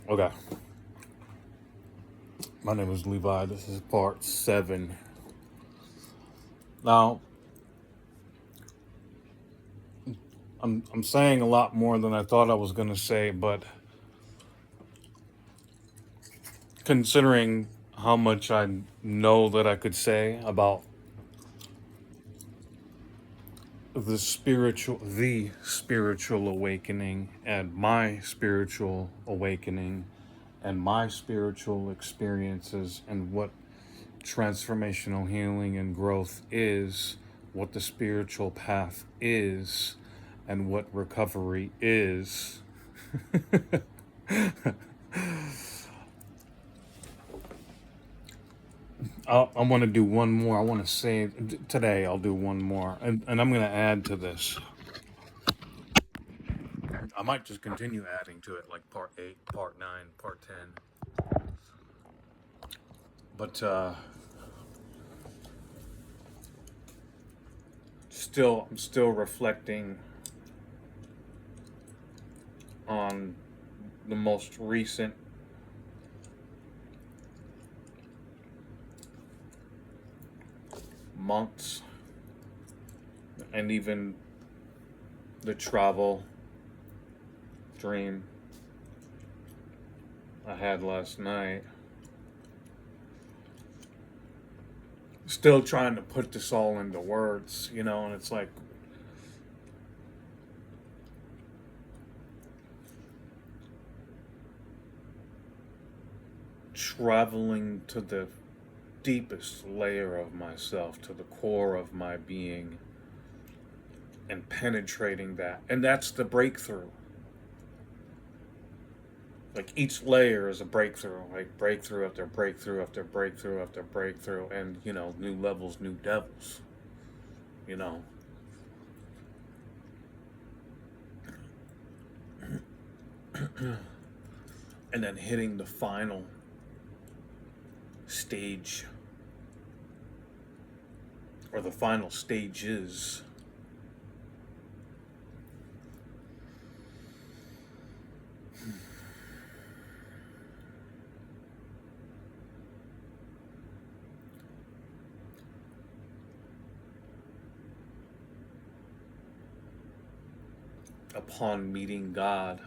Okay, my name is Levi. This is part 7. Now, I'm saying a lot more than I thought I was going to say, but considering how much I know that I could say about the spiritual awakening and my spiritual awakening and my spiritual experiences and what transformational healing and growth is, what the spiritual path is, and what recovery is. I want to do one more. I want to say today I'll do one more, and I'm going to add to this. I might just continue adding to it, like part 8, part 9, part 10. But I'm still reflecting on the most recent months and even the travel dream I had last night. Still trying to put this all into words, and it's like traveling to the deepest layer of myself, to the core of my being, and penetrating that. And that's the breakthrough. Like each layer is a breakthrough, like breakthrough after breakthrough after breakthrough after breakthrough, and new levels, new devils, you know. And then hitting the final stage, or the final stages. Upon meeting God,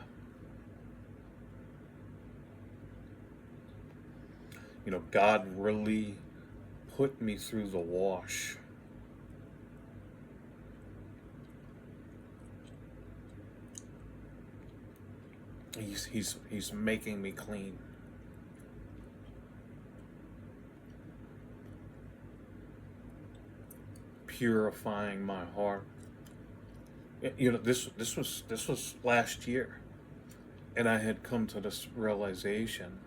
God really put me through the wash. He's making me clean. Purifying my heart. This was last year, and I had come to this realization.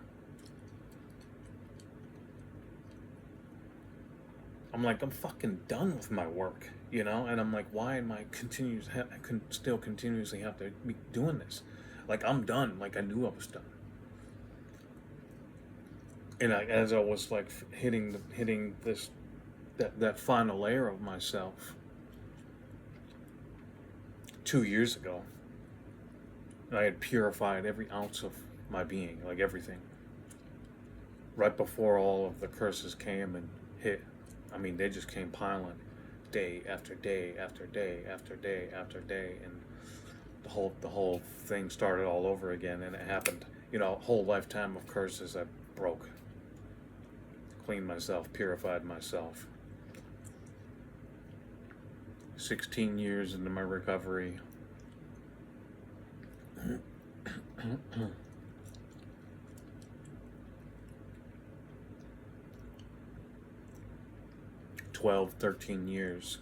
I'm like, I'm fucking done with my work, and I'm like, why am I still continuously have to be doing this? Like, I'm done. Like, I knew I was done. And as I was like hitting this that final layer of myself 2 years ago, I had purified every ounce of my being, like everything. Right before all of the curses came and hit, I mean, they just came piling, day after day after day after day after day, and the whole thing started all over again, and it happened. A whole lifetime of curses I broke, cleaned myself, purified myself. 16 years into my recovery. 12, 13 years.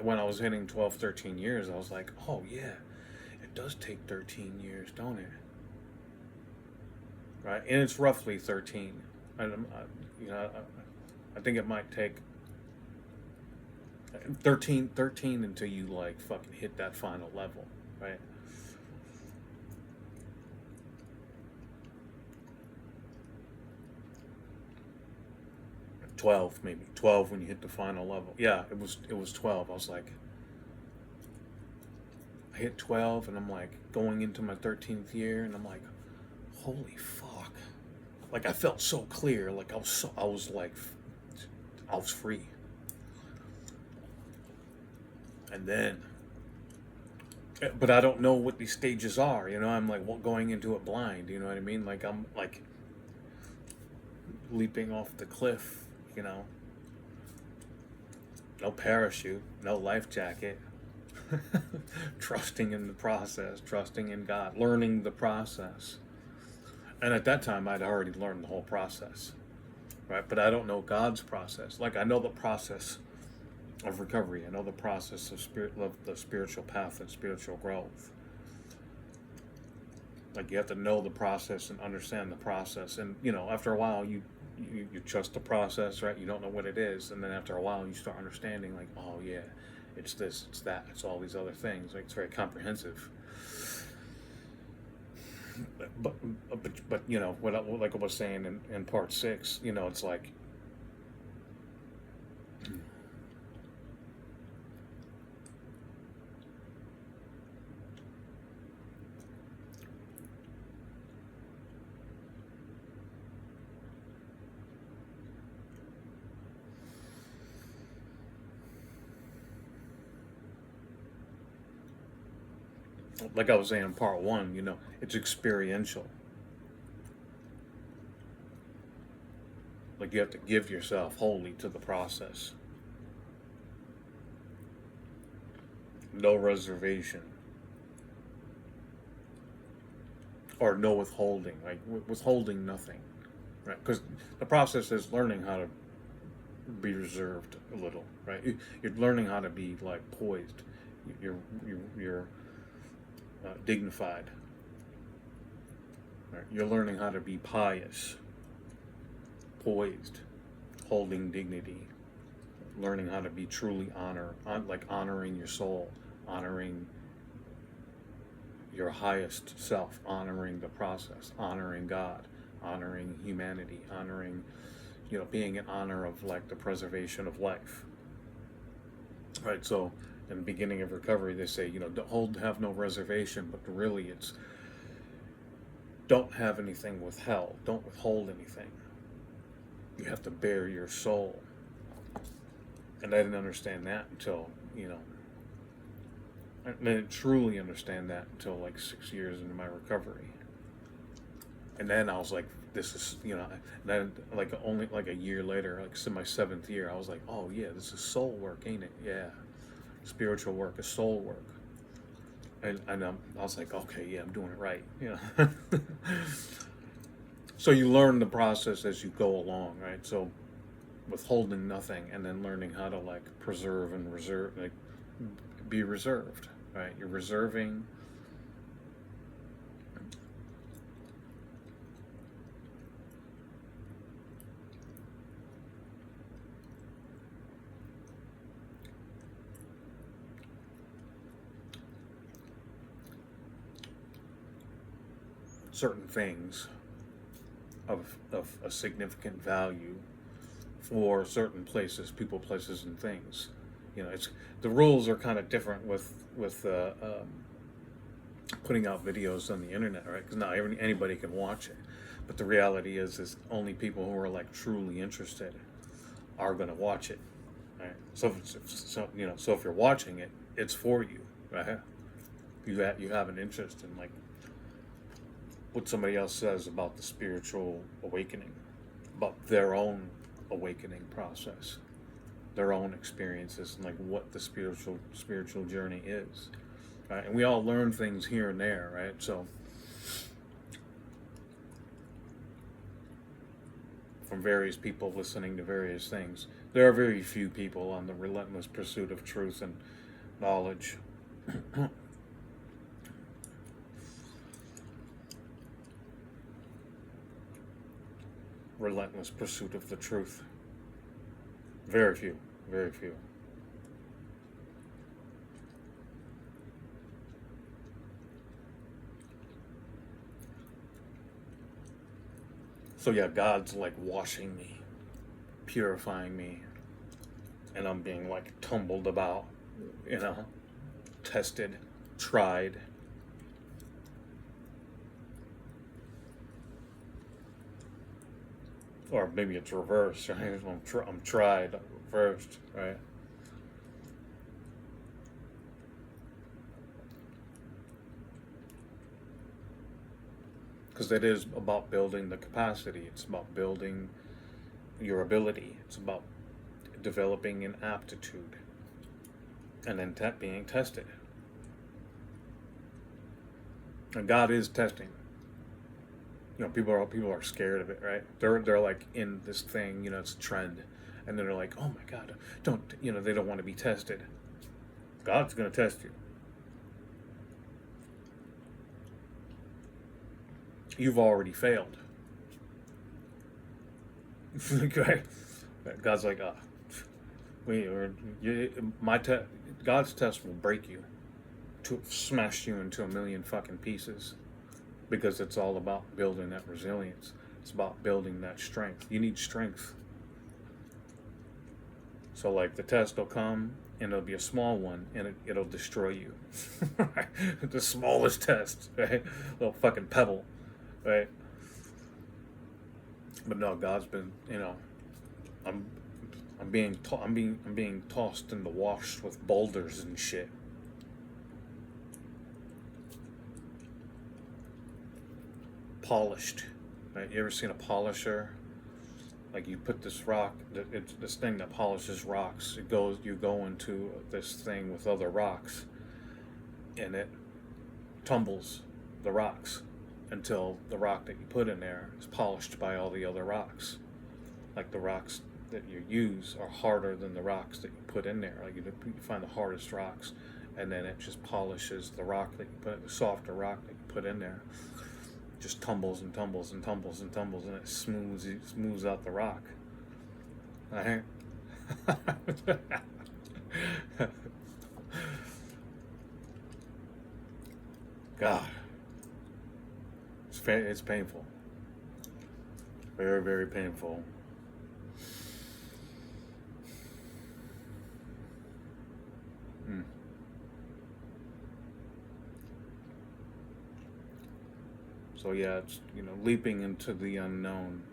When I was hitting 12, 13 years, I was like, oh yeah, it does take 13 years, don't it? Right? And it's roughly 13. I think it might take 13 until you like fucking hit that final level, right? 12, maybe 12 when you hit the final level. Yeah, it was 12. I was like, I hit 12, and I'm like going into my 13th year, and I'm like, holy fuck. Like I felt so clear, like I was like, I was free. And then, but I don't know what these stages are, you know, I'm like going into it blind, you know what I mean? Like I'm like leaping off the cliff, you know, no parachute, no life jacket, trusting in the process, trusting in God, learning the process. And at that time, I'd already learned the whole process, right? But I don't know God's process. Like I know the process of recovery. I know the process of the spiritual path and spiritual growth. Like you have to know the process and understand the process. And you know, after a while, you trust the process, right? You don't know what it is, and then after a while, you start understanding. Like, oh yeah, it's this, it's that, it's all these other things. Like it's very comprehensive. But you know like I was saying in part 6, you know, it's like I was saying in part 1, you know, it's experiential. Like you have to give yourself wholly to the process. No reservation. Or no withholding. Like withholding nothing. Right? Because the process is learning how to be reserved a little, right? You're learning how to be like poised. You're dignified. Right? You're learning how to be pious, poised, holding dignity, learning how to be truly honoring your soul, honoring your highest self, honoring the process, honoring God, honoring humanity, honoring, you know, being in honor of like the preservation of life. Right? So in the beginning of recovery, they say, you know, have no reservation, but really it's don't have anything withheld, don't withhold anything. You have to bare your soul. And I didn't understand that until, you know, I didn't truly understand that until like 6 years into my recovery. And then I was like, this is, you know, then like only like a year later, like in my 7th year, I was like, oh yeah, this is soul work, ain't it? Yeah. Spiritual work is soul work. And I was like, okay, yeah, I'm doing it right. You know. So you learn the process as you go along, right? So withholding nothing and then learning how to like preserve and reserve, like be reserved, right? You're reserving certain things of a significant value for certain places, people, places, and things. You know, it's the rules are kind of different with putting out videos on the internet, right? Because not anybody can watch it, but the reality is only people who are like truly interested are going to watch it, right? So you know, so if you're watching it, it's for you, right? You have an interest in like what somebody else says about the spiritual awakening, about their own awakening process, their own experiences, and like what the spiritual journey is, right? And we all learn things here and there, right? So from various people listening to various things, there are very few people on the relentless pursuit of truth and knowledge. Relentless pursuit of the truth. Very few, very few. So yeah, God's like washing me, purifying me, and I'm being like tumbled about, you know, tested, tried, or maybe it's reversed, right? I'm tried reversed, right? Because it is about building the capacity. It's about building your ability. It's about developing an aptitude, and then being tested. And God is testing. People are scared of it, right? They're like in this thing, it's a trend, and then they're like, oh my God, don't they don't want to be tested. God's gonna test you. You've already failed. Okay, God's like, we or God's test will break you, to smash you into a million fucking pieces, because it's all about building that resilience. It's about building that strength. You need strength. So like the test will come and it'll be a small one and it'll destroy you. The smallest test, right? Little fucking pebble, right? But no, God's been, I'm I'm being tossed in the wash with boulders and shit. Polished. Right? You ever seen a polisher? Like you put this rock, it's this thing that polishes rocks. You go into this thing with other rocks, and it tumbles the rocks until the rock that you put in there is polished by all the other rocks. Like the rocks that you use are harder than the rocks that you put in there. Like you find the hardest rocks, and then it just polishes the rock that you put, the softer rock that you put in there. Just tumbles and tumbles and tumbles and tumbles, and it smooths out the rock. Right? God, it's painful. Very, very painful. Mm. So yeah, it's leaping into the unknown.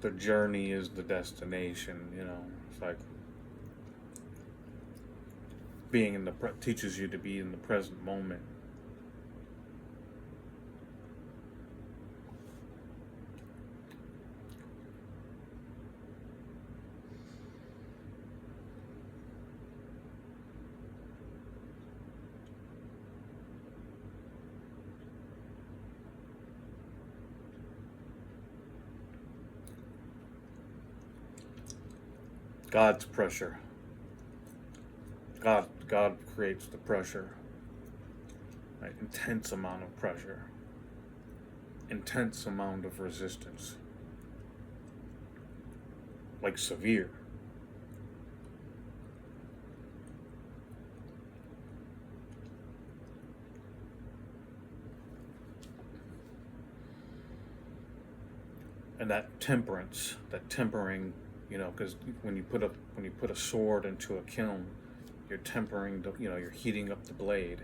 The journey is the destination. It's like being in the teaches you to be in the present moment. God's pressure. God creates the pressure. Right? Intense amount of pressure. Intense amount of resistance. Like severe. And that temperance, that tempering, because when you put a sword into a kiln, you're tempering you're heating up the blade,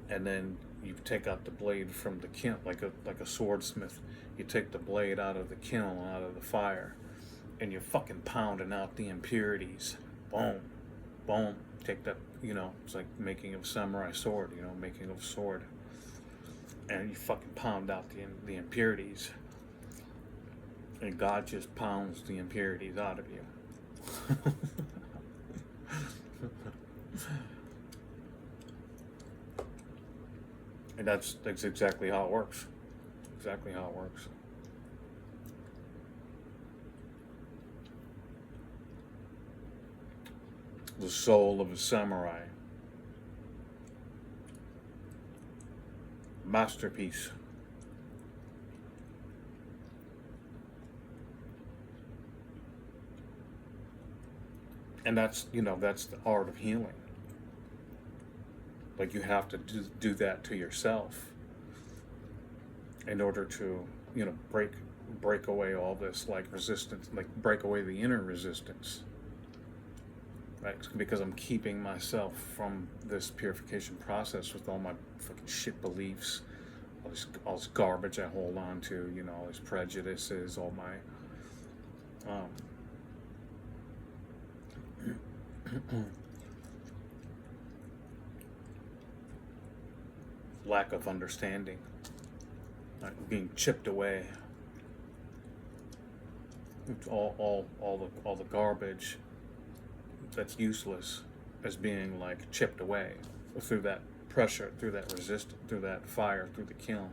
and then you take out the blade from the kiln like a swordsmith. You take the blade out of the kiln, out of the fire, and you're fucking pounding out the impurities. Boom, boom. Take that. It's like making of samurai sword. Making of sword, and you fucking pound out the impurities. And God just pounds the impurities out of you. And that's exactly how it works. Exactly how it works. The soul of a samurai. Masterpiece. And that's the art of healing. Like you have to do that to yourself in order to, break away all this like resistance, like break away the inner resistance, right? Because I'm keeping myself from this purification process with all my fucking shit beliefs, all this garbage I hold on to, all these prejudices, all my lack of understanding, like being chipped away. All the garbage that's useless is being like chipped away through that pressure, through that resistance, through that fire, through the kiln.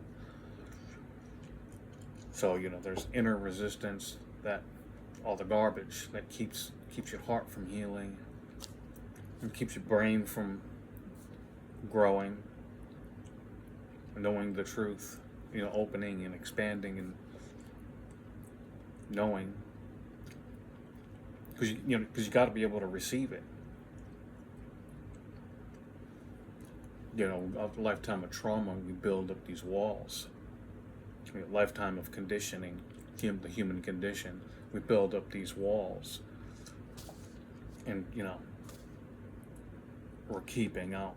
So there's inner resistance, that all the garbage that keeps your heart from healing and keeps your brain from growing, knowing the truth, opening and expanding and knowing, because you got to be able to receive it. A lifetime of trauma, we build up these walls. A lifetime of conditioning, the human condition, we build up these walls, and we're keeping out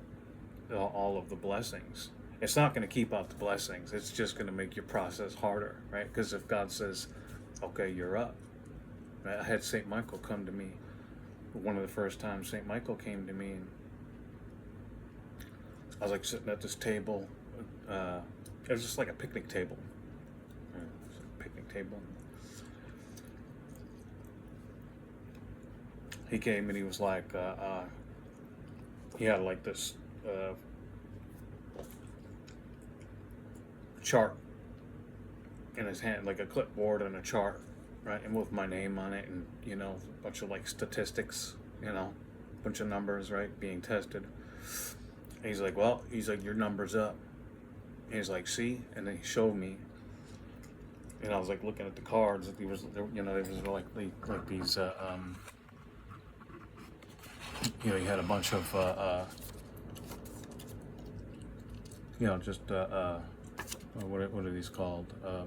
all of the blessings. It's not going to keep out the blessings. It's just going to make your process harder, right? Because if God says, okay, you're up. Right? I had St. Michael come to me. One of the first times St. Michael came to me, and I was like sitting at this table. It was just like a picnic table. He came and he was like, he had like this chart in his hand, like a clipboard and a chart, right? And with my name on it, and a bunch of like statistics, bunch of numbers, right, being tested. And he's like, your number's up. And he's like, see? And then he showed me, and I was like looking at the cards. There was like these, he had a bunch of, just what are these called? I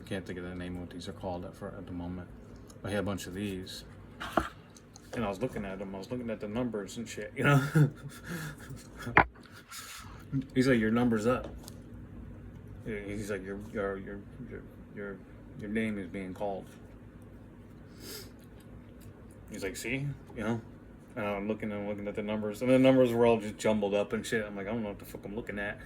can't think of the name of what these are called at the moment. I had a bunch of these, and I was looking at them. I was looking at the numbers and shit. He's like, your number's up. He's like, your name is being called. He's like, see, And I'm looking at the numbers, and the numbers were all just jumbled up and shit. I'm like, I don't know what the fuck I'm looking at.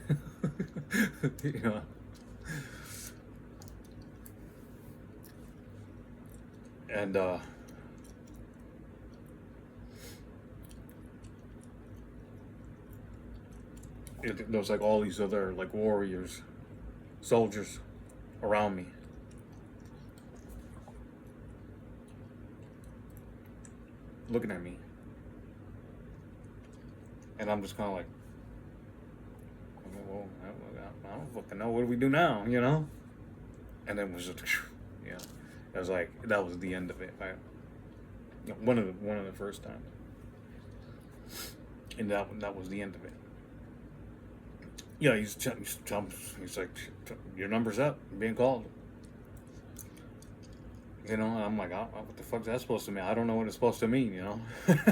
And there was like all these other like warriors, soldiers around me. Looking at me. And I'm just kind of like, well, I don't fucking know. What do we do now, And then it was just, it was like, that was the end of it. One of the first times. And that was the end of it. He's like, your number's up, you're being called. And I'm like, oh, what the fuck is that supposed to mean? I don't know what it's supposed to mean, What the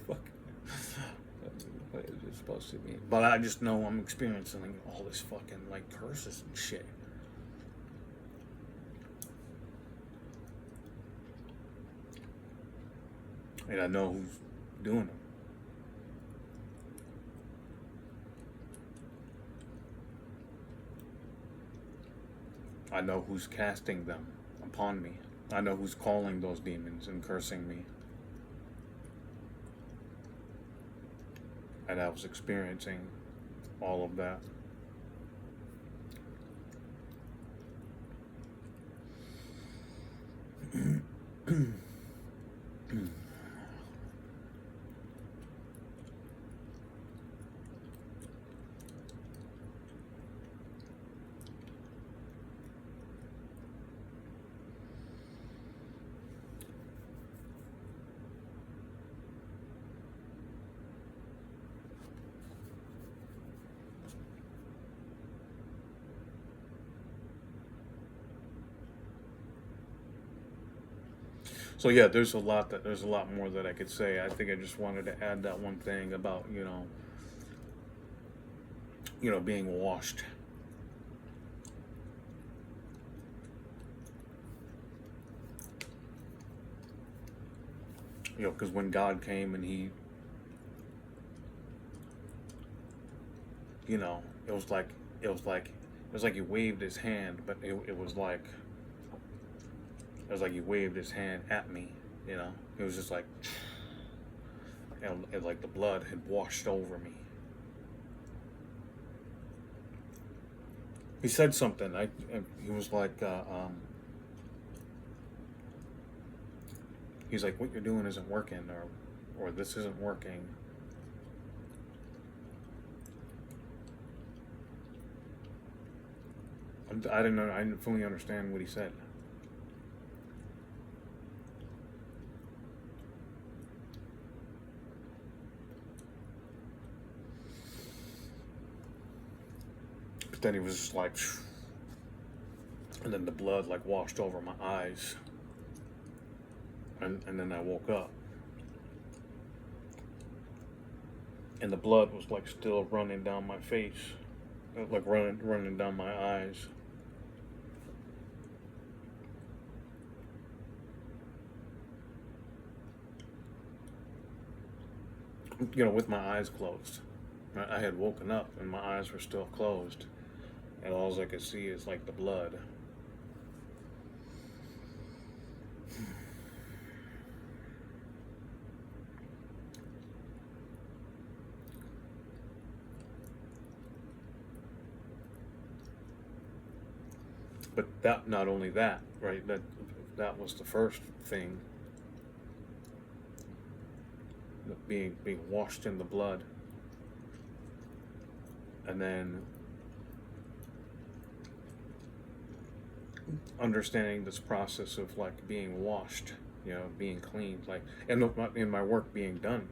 fuck? What is it supposed to mean? But I just know I'm experiencing all this fucking like curses and shit. And I know who's doing them. I know who's casting them upon me. I know who's calling those demons and cursing me. and I was experiencing all of that. So yeah, there's a lot more that I could say. I think I just wanted to add that one thing about being washed. Because when God came and it was like he waved his hand, but it was like he waved his hand at me. It was just like, like the blood had washed over me. He said something. He was like, he's like, what you're doing isn't working, or this isn't working. I didn't know. I didn't fully understand what he said. But then he was just like, and then the blood like washed over my eyes, and then I woke up, and the blood was like still running down my face, like running down my eyes. With my eyes closed. I had woken up and my eyes were still closed, and all I could see is like the blood. But that, not only that, right? That was the first thing. Being washed in the blood, and then understanding this process of like being washed, being cleaned, like, and in my work being done.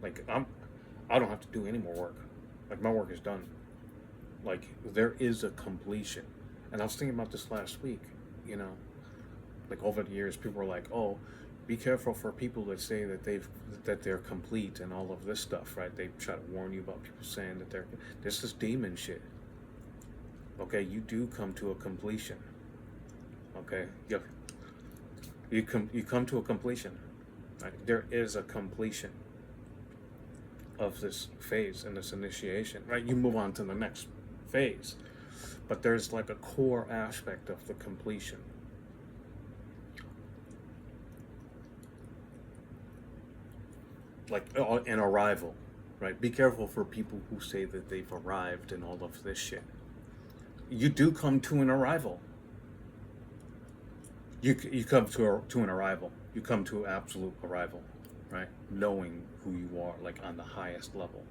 Like I don't have to do any more work. Like my work is done. Like there is a completion. And I was thinking about this last week. Like over the years, people were like, "Oh, be careful for people that say that they're complete and all of this stuff," right? They try to warn you about people saying that this is demon shit. Okay, you do come to a completion. Okay, you come to a completion. Right? There is a completion of this phase and this initiation. Right, you move on to the next phase, but there's like a core aspect of the completion. Like an arrival, right? Be careful for people who say that they've arrived and all of this shit. You do come to an arrival. You come to an arrival. You come to absolute arrival, right? Knowing who you are, like on the highest level.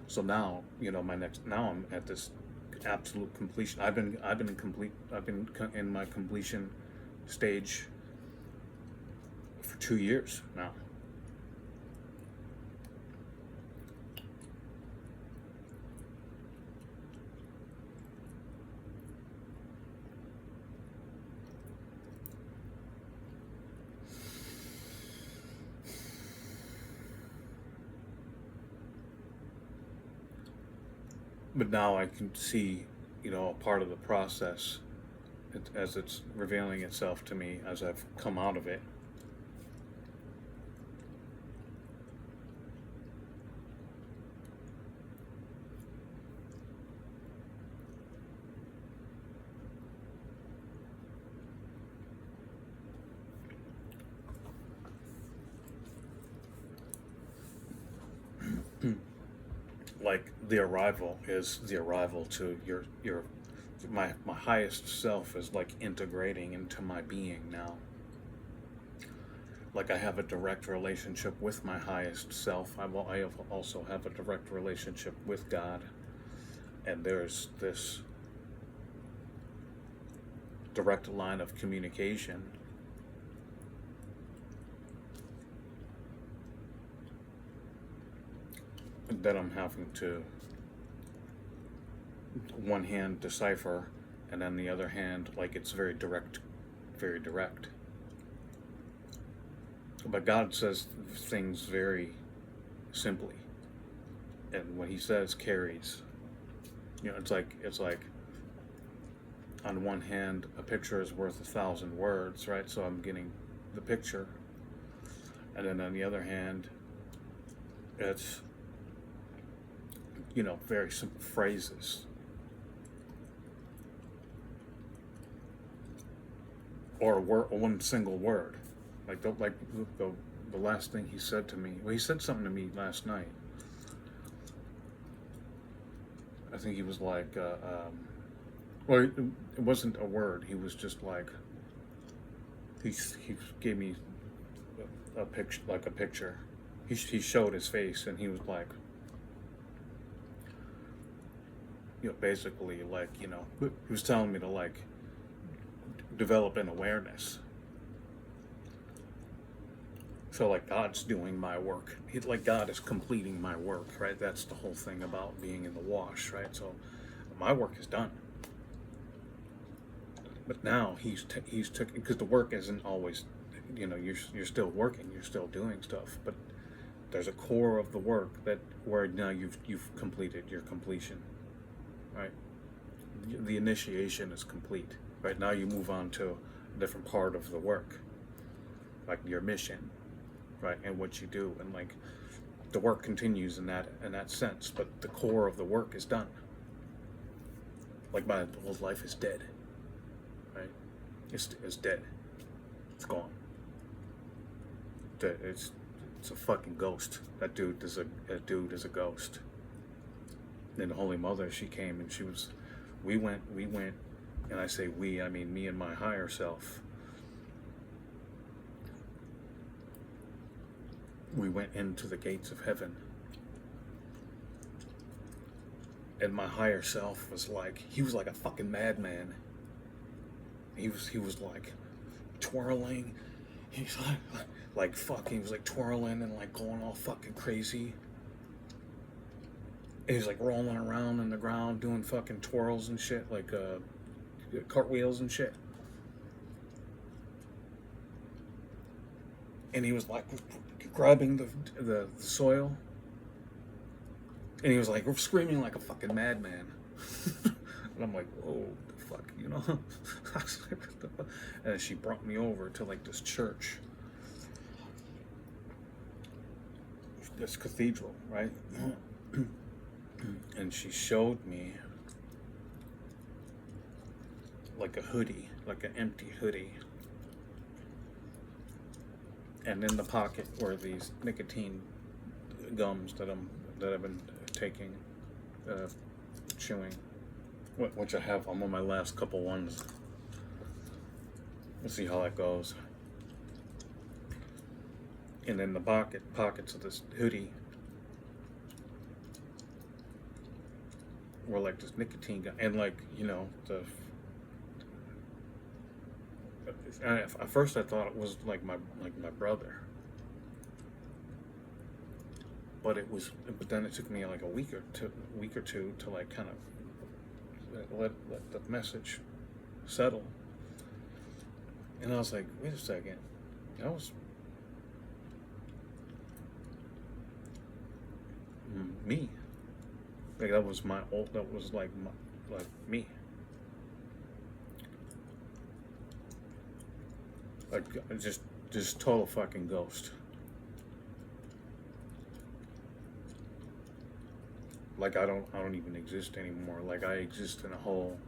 So now, now I'm at this absolute completion. I've been in my completion stage for 2 years now. But now I can see, a part of the process as it's revealing itself to me as I've come out of it. the arrival is the arrival to your my highest self is like integrating into my being now. Like I have a direct relationship with my highest self. I also have a direct relationship with God, and there's this direct line of communication that I'm having to one hand decipher, and then the other hand, like it's very direct, very direct. But God says things very simply, and what He says carries. You know, it's like on one hand, a picture is worth 1,000 words, right? So I'm getting the picture, and then on the other hand, it's, you know, very simple phrases, or one single word. Like the last thing He said to me. Well, He said something to me last night. I think He was like, well, it wasn't a word. He was just like, he gave me a picture, like a picture. He showed His face, and He was like, you know, basically like, you know, He was telling me to like develop an awareness. So like God's doing my work. Like God is completing my work, right? That's the whole thing about being in the wash, right? So my work is done. But now he's taking, because the work isn't always, you know, you're still working, you're still doing stuff, but there's a core of the work that where now you've completed your completion, right? The initiation is complete, right? Now you move on to a different part of the work, like your mission, right, and what you do, and like the work continues in that sense, but the core of the work is done. Like my whole life is dead, right? It's dead. It's gone. It's a fucking ghost. That dude is a ghost. Then the Holy Mother, she came and we went, and I say we, I mean me and my higher self. We went into the gates of heaven. And my higher self was like, he was like a fucking madman. He was like twirling. He's like fucking, he was like twirling and like going all fucking crazy. And he's like rolling around in the ground doing fucking twirls and shit, like cartwheels and shit. And he was like grabbing the soil, and he was like screaming like a fucking madman. And I'm like, whoa, the fuck, you know? I was like, what the fuck? And she brought me over to like this church, this cathedral, right? And she showed me like a hoodie, like an empty hoodie. And in the pocket were these nicotine gums that I've been taking, chewing, which I have. I'm on my last couple ones. We'll see how that goes. And in the pockets of this hoodie were like this nicotine gum, and like, you know, at first I thought it was like my brother, but then it took me like a week or two to like kind of let the message settle, and I was like, wait a second, that was me. Like that was like me. Like just total fucking ghost. Like I don't even exist anymore. Like I exist in a whole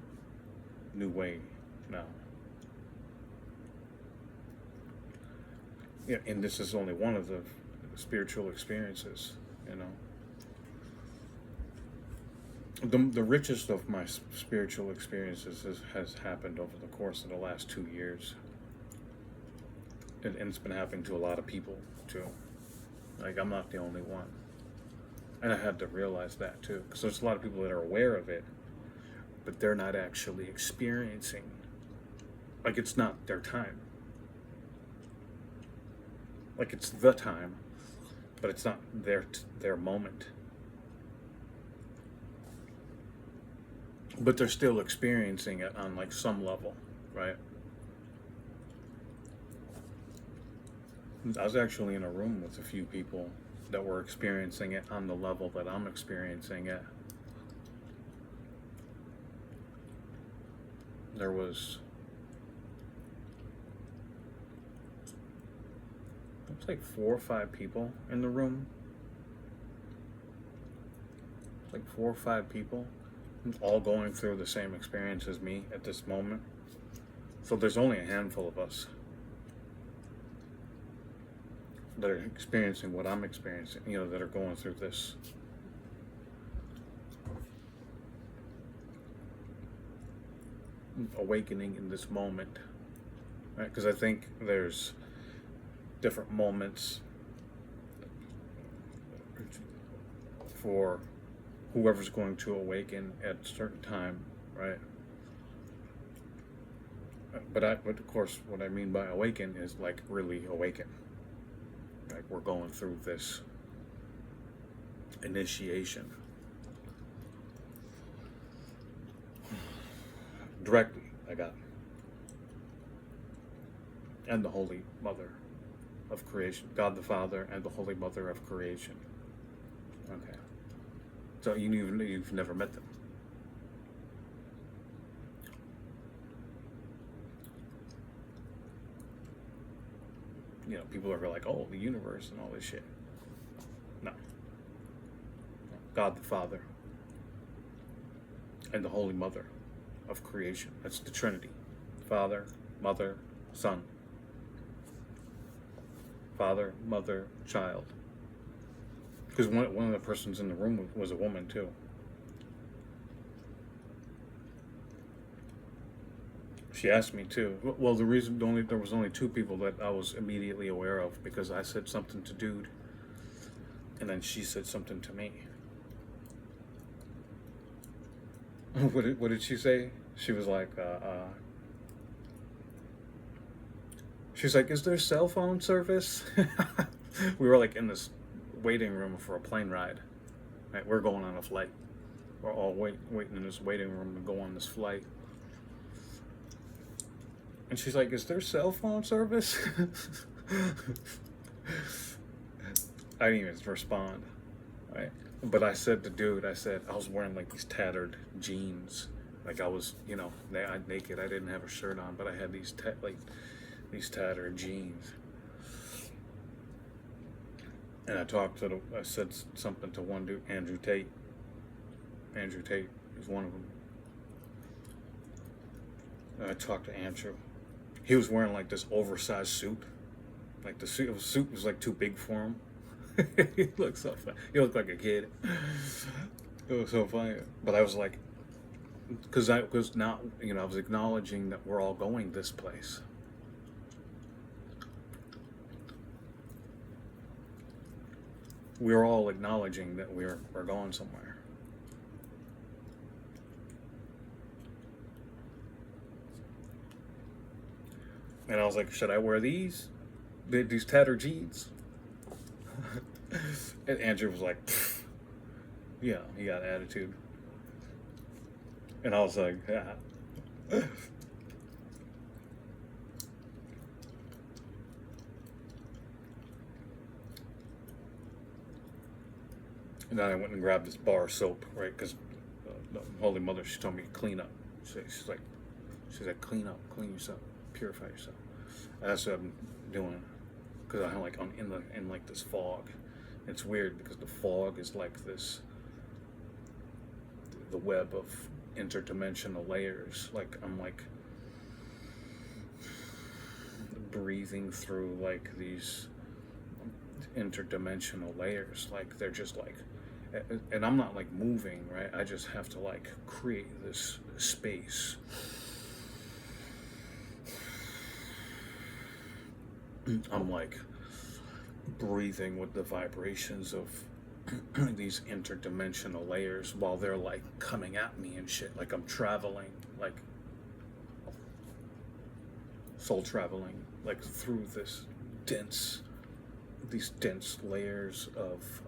new way now. Yeah, and this is only one of the spiritual experiences, you know. The richest of my spiritual experiences has happened over the course of the last 2 years, and it's been happening to a lot of people too. Like, I'm not the only one, and I had to realize that too, because there's a lot of people that are aware of it, but they're not actually experiencing. Like, it's not their time. Like, it's the time, but it's not their moment. But they're still experiencing it on like some level, right? I was actually in a room with a few people that were experiencing it on the level that I'm experiencing it. There was like 4 or 5 people in the room. Like 4 or 5 people, all going through the same experience as me at this moment. So there's only a handful of us that are experiencing what I'm experiencing, that are going through this. Awakening in this moment, right? Because I think there's different moments for whoever's going to awaken at a certain time, right? But of course, what I mean by awaken is like really awaken. Like, we're going through this initiation directly. I got, and the Holy Mother of creation, God the Father, and the Holy Mother of creation. Okay. So you've never met them. People are like, oh, the universe and all this shit. No. God the Father and the Holy Mother of creation. That's the Trinity. Father, Mother, Son. Father, Mother, Child. Because one of the persons in the room was a woman too. She asked me too. Well, there was only 2 people that I was immediately aware of, because I said something to Dude, and then she said something to me. What did she say? She was like, she's like, is there cell phone service? We were like in this waiting room for a plane ride. Right? We're going on a flight. We're all waiting in this waiting room to go on this flight. And she's like, is there cell phone service? I didn't even respond, right? But I said to Dude, I was wearing like these tattered jeans. Like, I was, naked. I didn't have a shirt on, but I had these tattered jeans. And I said something to one dude, Andrew Tate. Andrew Tate is one of them. And I talked to Andrew. He was wearing like this oversized suit. Like, the suit was like too big for him. He looked so funny. He looked like a kid. It was so funny. But I was like, because I was acknowledging that we're all going this place. We're all acknowledging that we're going somewhere. And I was like, should I wear these tattered jeans? And Andrew was like, yeah, he got attitude. And I was like, yeah. And then I went and grabbed this bar of soap, right? Because the Holy Mother, she told me to clean up. She's like, clean up, clean yourself, purify yourself. And that's what I'm doing, because I'm like in like this fog. It's weird because the fog is like this, the web of interdimensional layers. Like, I'm like breathing through like these interdimensional layers. Like, they're just like And I'm not like moving, right? I just have to like create this space. I'm like breathing with the vibrations of these interdimensional layers while they're like coming at me and shit. Like I'm traveling, like soul traveling, like through these dense layers of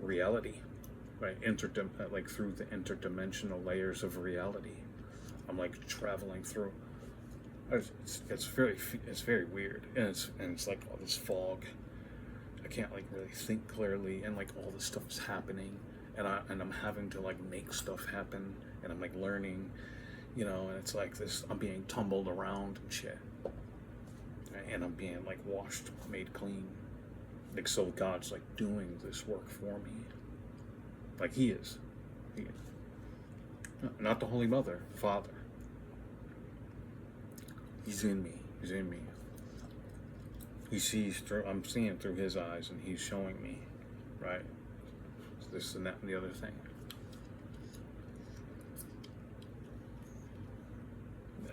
reality, right? Like through the interdimensional layers of reality. I'm like traveling through. It's very weird, and it's like all this fog. I can't like really think clearly, and like all this stuff is happening, and I'm having to like make stuff happen, and I'm like learning, and it's like this. I'm being tumbled around and shit, and I'm being like washed, made clean, like so God's like doing this work for me, like He is, not the Holy Mother, the Father. He's in me. He's in me. He sees through. I'm seeing through His eyes, and He's showing me, right? This and that and the other thing.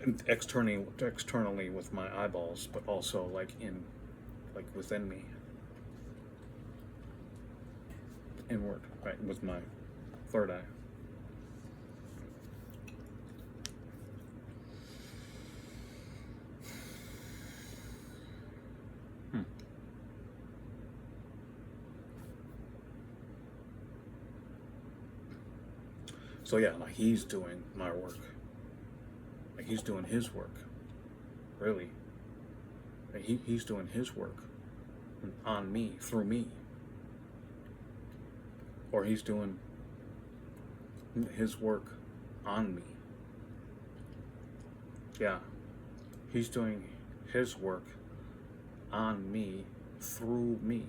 And externally with my eyeballs, but also like within me, inward, right, with my third eye. So yeah, like He's doing my work. Like He's doing His work. Really. Like He's doing His work on me, through me. Or He's doing His work on me. Yeah. He's doing His work on me, through me.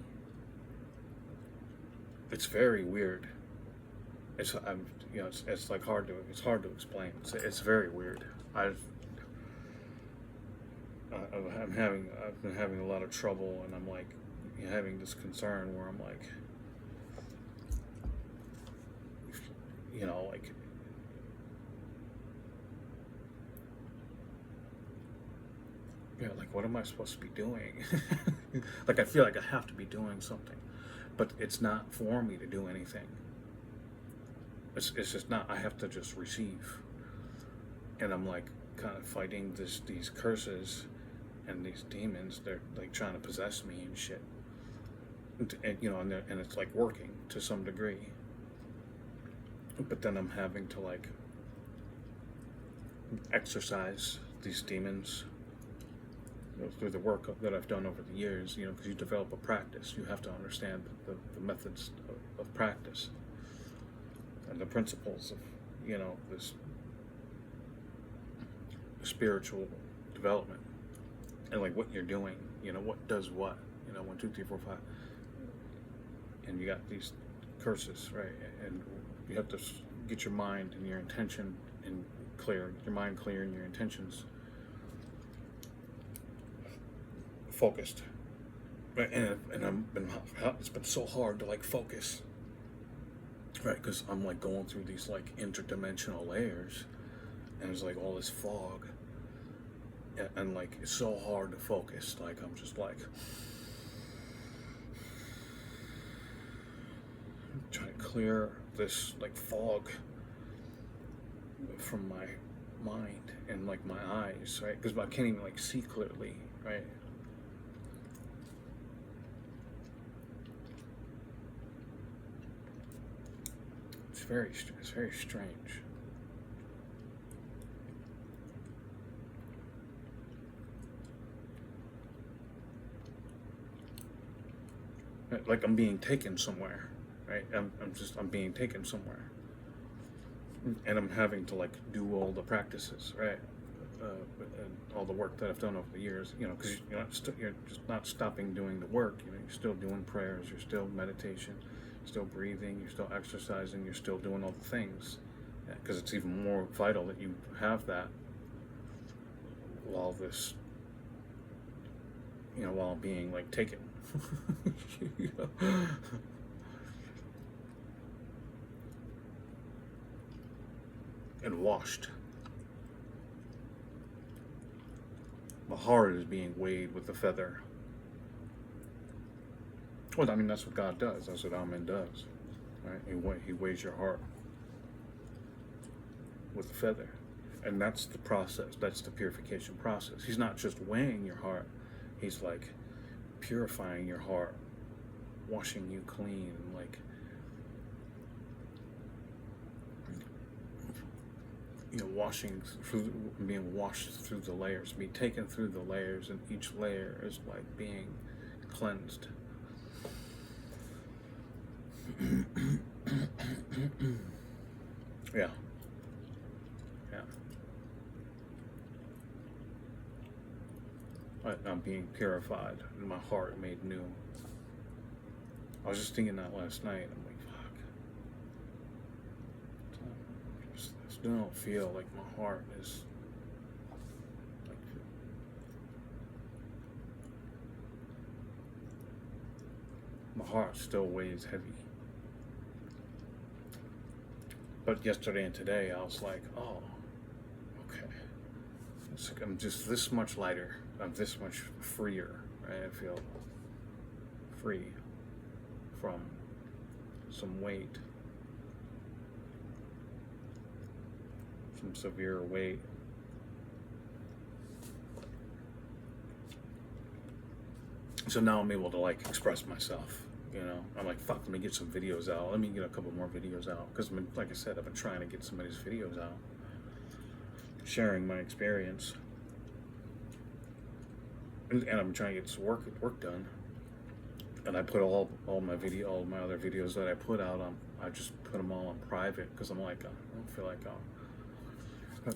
It's very weird. It's like it's hard to explain. It's very weird. I've been having a lot of trouble, and I'm like having this concern where I'm like, like like what am I supposed to be doing? Like I feel like I have to be doing something, but it's not for me to do anything. It's just not. I have to just receive, and I'm like kind of fighting these curses and these demons. They're like trying to possess me and shit, and and it's like working to some degree. But then I'm having to like exercise these demons through the work that I've done over the years. Because you develop a practice, you have to understand the methods of practice. And the principles of, this spiritual development, and like what you're doing, what does what, 1, 2, 3, 4, 5, and you got these curses, right? And you have to get your mind and your intention and clear, your mind clear and your intentions focused, right? And it's been so hard to like focus. Right, because I'm like going through these like interdimensional layers, and there's like all this fog, and like it's so hard to focus. Like I'm just like trying to clear this like fog from my mind and like my eyes, right? Because I can't even like see clearly, right? It's very strange. Like I'm being taken somewhere, right? I'm being taken somewhere, and I'm having to like do all the practices, right? And all the work that I've done over the years, because you're just not stopping doing the work. You're still doing prayers, you're still meditation, you're still breathing, you're still exercising, you're still doing all the things, because it's even more vital that you have that while this you know, while I'm being like taken. And washed. My heart is being weighed with a feather. Well, I mean, that's what God does. That's what Amen does. Right? He weighs your heart with a feather. And that's the process. That's the purification process. He's not just weighing your heart. He's like purifying your heart, washing you clean, like, you know, washing through, being washed through the layers, be taken through the layers, and each layer is like being cleansed. Yeah. Yeah. I'm being purified and my heart made new. I was just thinking that last night. I'm like, fuck. I still don't feel like my heart is like, my heart still weighs heavy. But yesterday and today, I was like, oh, okay. It's like I'm just this much lighter. I'm this much freer. Right? I feel free from some weight, some severe weight. So now I'm able to like express myself. You know, I'm like, fuck, let me get some videos out. Let me get a couple more videos out. Because, like I said, I've been trying to get some of these videos out. Sharing my experience. And I'm trying to get some work done. And I put all my other videos that I put out on, I just put them all on private. Because I'm like, I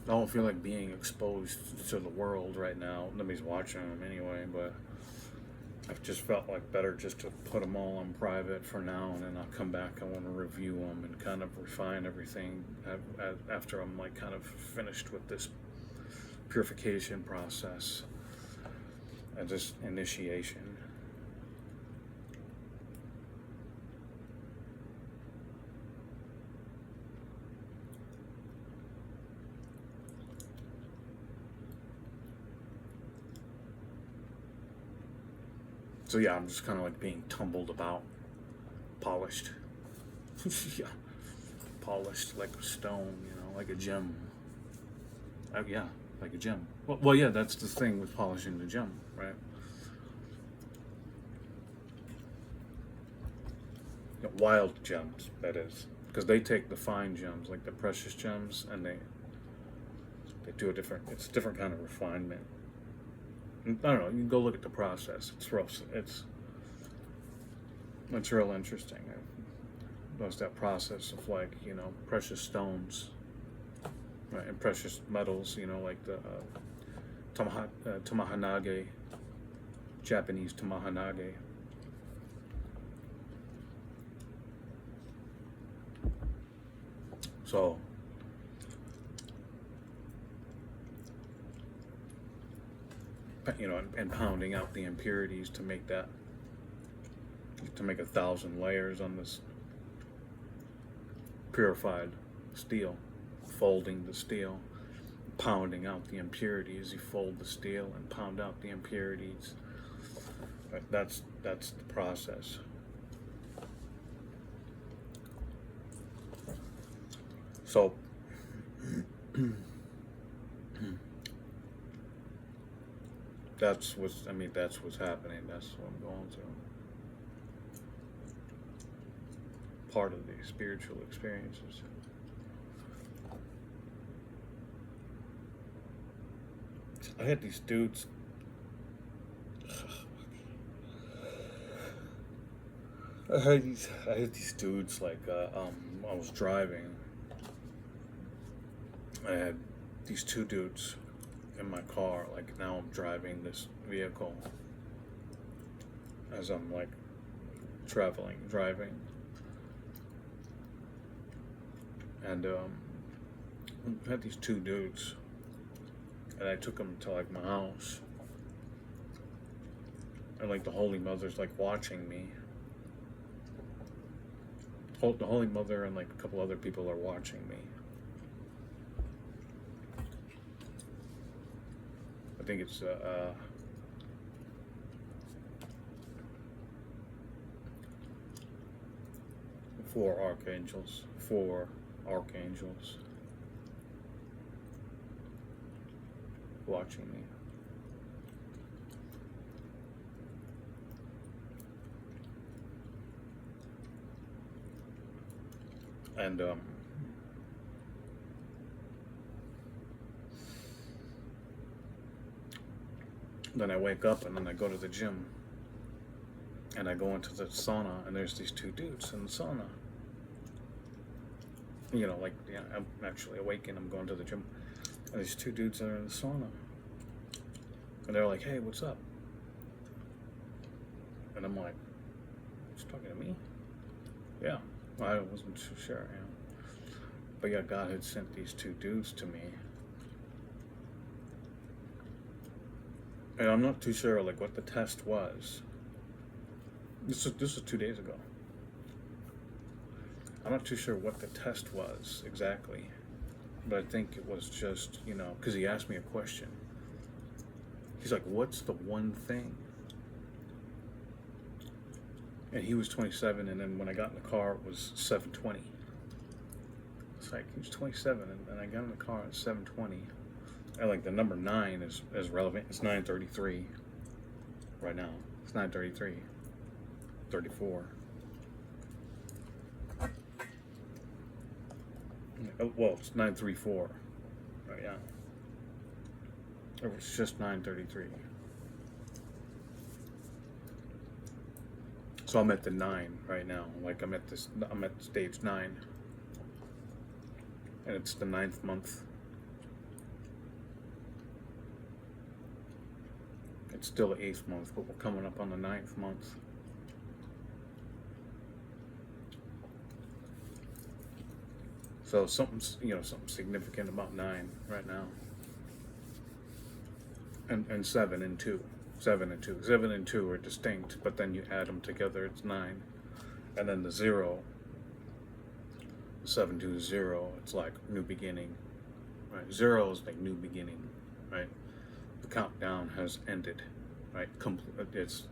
don't feel like being exposed to the world right now. Nobody's watching them anyway, but I've just felt like better just to put them all on private for now, and then I'll come back. I want to review them and kind of refine everything after I'm like kind of finished with this purification process and just initiation. So yeah, I'm just kind of like being tumbled about, polished. Yeah, polished like a stone, you know, like a gem. Yeah, like a gem. Well, yeah, that's the thing with polishing the gem, right? Wild gems, that is, because they take the fine gems, like the precious gems, and they do it's a different kind of refinement. I don't know. You can go look at the process. It's rough. It's real interesting. I noticed that process of like, you know, precious stones, right, and precious metals. You know, like the Tamahanage, Japanese Tamahanage. So. You know, and pounding out the impurities to make 1,000 layers on this purified steel, folding the steel, pounding out the impurities. You fold the steel and pound out the impurities. Right, that's the process. So that's what's happening. That's what I'm going through. Part of the spiritual experiences. I had these dudes. I had these dudes like I was driving. I had these two dudes in my car. Like now I'm driving this vehicle as I'm like driving, and I had these two dudes, and I took them to like my house, And like the Holy Mother's like watching me. The Holy Mother and like a couple other people are watching me. I think it's 4 archangels watching me. And then I wake up and then I go to the gym and I go into the sauna and there's these 2 dudes in the sauna. You know, like, yeah, I'm actually awake and I'm going to the gym and these 2 dudes are in the sauna and they're like, hey, what's up? And I'm like, just talking to me? Yeah, I wasn't too sure, you know. But yeah, God had sent these 2 dudes to me. And I'm not too sure like what the test was. This is 2 days ago. I'm not too sure what the test was exactly, but I think it was just, you know, because he asked me a question. He's like, what's the one thing? And he was 27, and then when I got in the car, it was 7:20. It's like, he was 27, and I got in the car at 7:20. And like the number 9 is relevant. It's 9:33 right now. It's 9:33, 34. Well, it's 9:34 right now. It was just 9:33. So I'm at the 9 right now. Like I'm at stage 9, and it's the 9th month. It's still the 8th month, but we're coming up on the 9th month. So something significant about 9 right now. And 7 and 2. 7 and 2. 7 and 2 are distinct, but then you add them together, it's 9. And then the 0, 7 to 0, it's like new beginning. Right? 0 is like new beginning, right? The countdown has ended, right? It's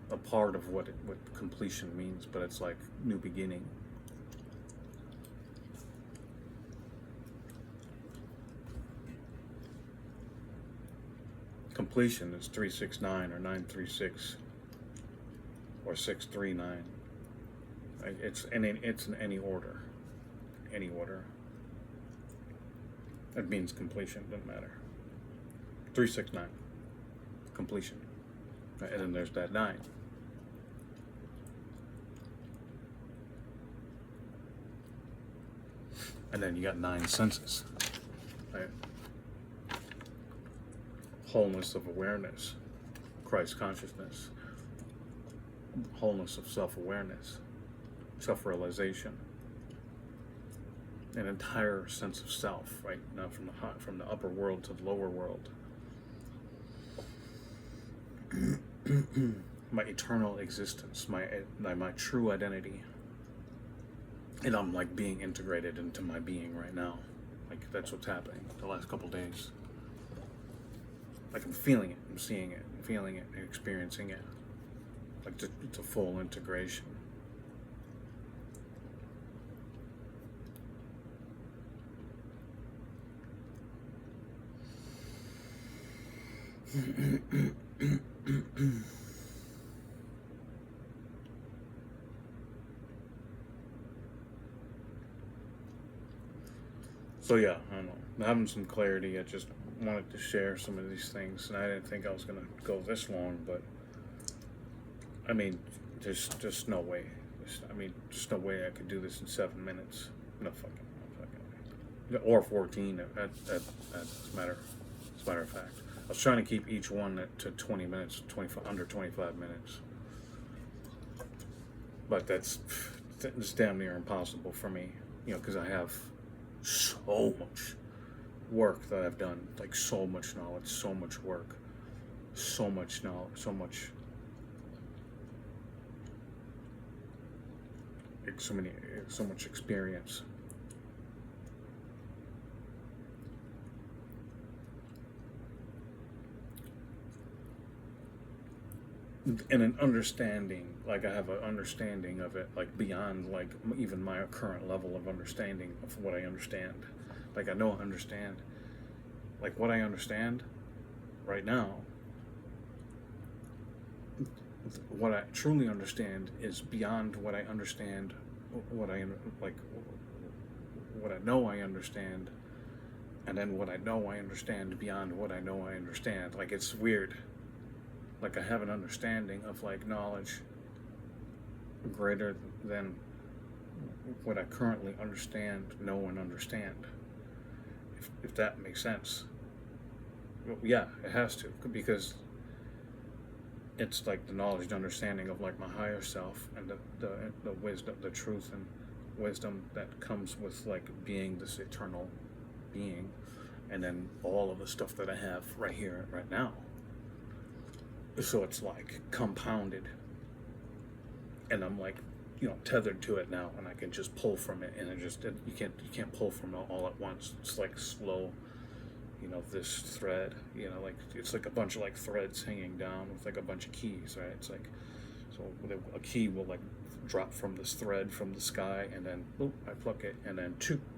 a part of what completion means, but it's like new beginning. Completion is 369 or 936 or 639. Right? It's in any order. Any order. It means completion, doesn't matter. 369. Completion. Right? And then there's that 9. And then you got 9 senses. Right? Wholeness of awareness, Christ consciousness, wholeness of self-awareness, self-realization, an entire sense of self, right? Now from the upper world to the lower world. My eternal existence, my true identity, and I'm like being integrated into my being right now. Like that's what's happening the last couple days. Like I'm feeling it, I'm seeing it, I'm feeling it, and experiencing it. Like it's a full integration. So yeah, I don't know. I'm having some clarity. I just wanted to share some of these things, and I didn't think I was gonna go this long, but I mean, there's just no way. Just no way I could do this in 7 minutes. No fucking way. Or 14. As a matter of fact, I was trying to keep each one to 20 minutes, under 25 minutes, but that's damn near impossible for me. You know, because I have so much work that I've done, like so much knowledge, so much work, so much knowledge, so much so much experience. And an understanding, like I have an understanding of it, like beyond like even my current level of understanding of what I understand. Like I know I understand, like what I understand right now. What I truly understand is beyond what I understand, what I like, what I know I understand, and then what I know I understand beyond what I know I understand. Like it's weird. Like I have an understanding of like knowledge greater than what I currently understand, know, and understand. If that makes sense. Well, yeah, it has to, because it's like the knowledge and understanding of like my higher self and the wisdom, the truth and wisdom that comes with like being this eternal being, and then all of the stuff that I have right here, right now. So it's like compounded, and I'm like, tethered to it now, and I can just pull from it, and you can't pull from it all at once. It's like slow, this thread, like it's like a bunch of like threads hanging down with like a bunch of keys, right? It's like, so a key will like drop from this thread from the sky, and then boop, I pluck it, and then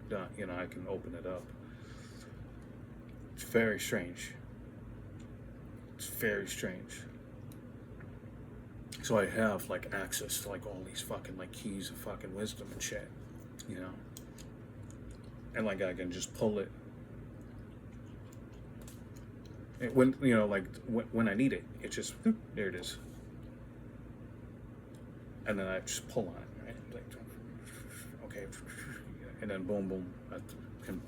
done. I can open it up. It's very strange. It's very strange. So I have like access to like all these fucking like keys of fucking wisdom and shit, and like I can just pull it. When like when I need it, it just there it is, and then I just pull on it, right? Like, okay, and then boom, boom, I can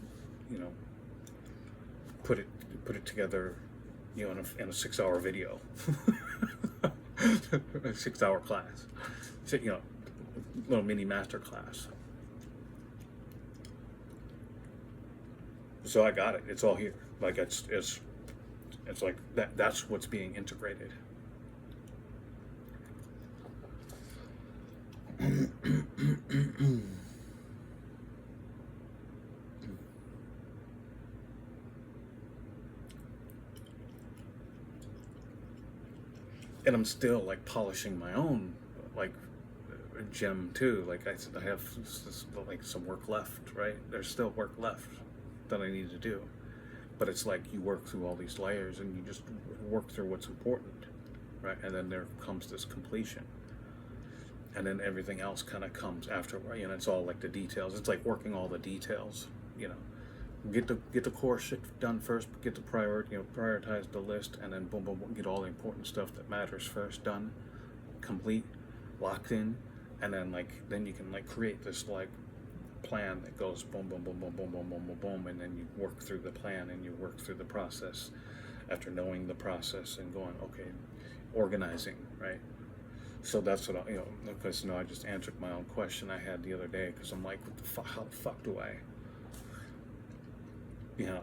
put it together, in a 6-hour video, a 6-hour class, little mini master class. So I got it. It's all here. Like it's like that. That's what's being integrated. And I'm still like polishing my own like gem too. Like I have like some work left, right? There's still work left that I need to do. But it's like you work through all these layers and you just work through what's important, right? And then there comes this completion. And then everything else kind of comes after, it's all like the details. It's like working all the details, Get the core shit done first, get the prioritize the list, and then boom, boom, boom, get all the important stuff that matters first done, complete, locked in, and then you can like create this like plan that goes boom, boom, boom, boom, boom, boom, boom, boom, boom, and then you work through the plan and you work through the process after knowing the process and going, okay, organizing, right? So that's what because I just answered my own question I had the other day, because I'm like, what the fuck? How the fuck do I,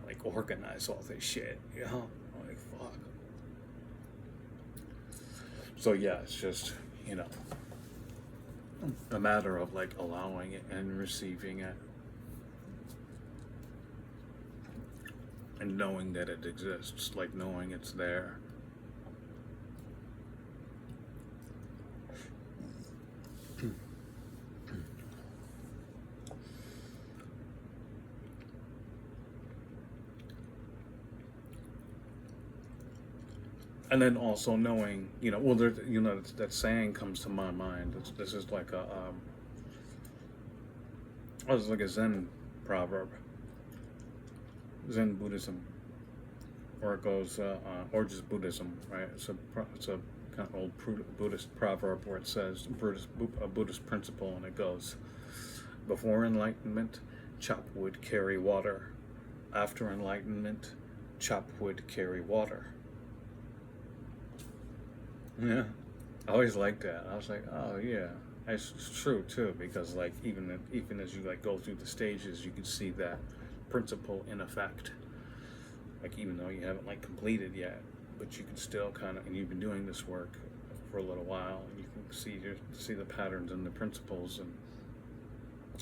like organize all this shit? Like fuck. So yeah, it's just a matter of like allowing it and receiving it, and knowing that it exists, like knowing it's there. And then also knowing, well, there, that saying comes to my mind. This is like it's like a Zen proverb, Zen Buddhism, or it goes, or just Buddhism, right? It's a kind of old Buddhist proverb where it says a Buddhist principle, and it goes, before enlightenment, chop wood, carry water. After enlightenment, chop wood, carry water. Yeah, I always liked that. I was like, oh yeah, it's true too, because like even as you like go through the stages, you can see that principle in effect. Like even though you haven't like completed yet, but you can still kind of, and you've been doing this work for a little while, and you can see the patterns and the principles, and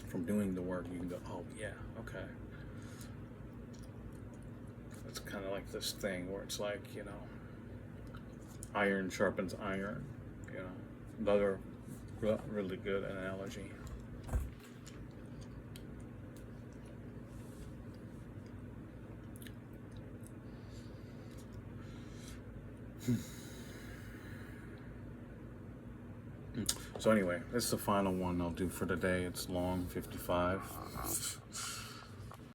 from doing the work, you can go, oh yeah, okay. It's kind of like this thing where it's like, iron sharpens iron. Another really good analogy. So anyway, this is the final one I'll do for today. It's long, 55.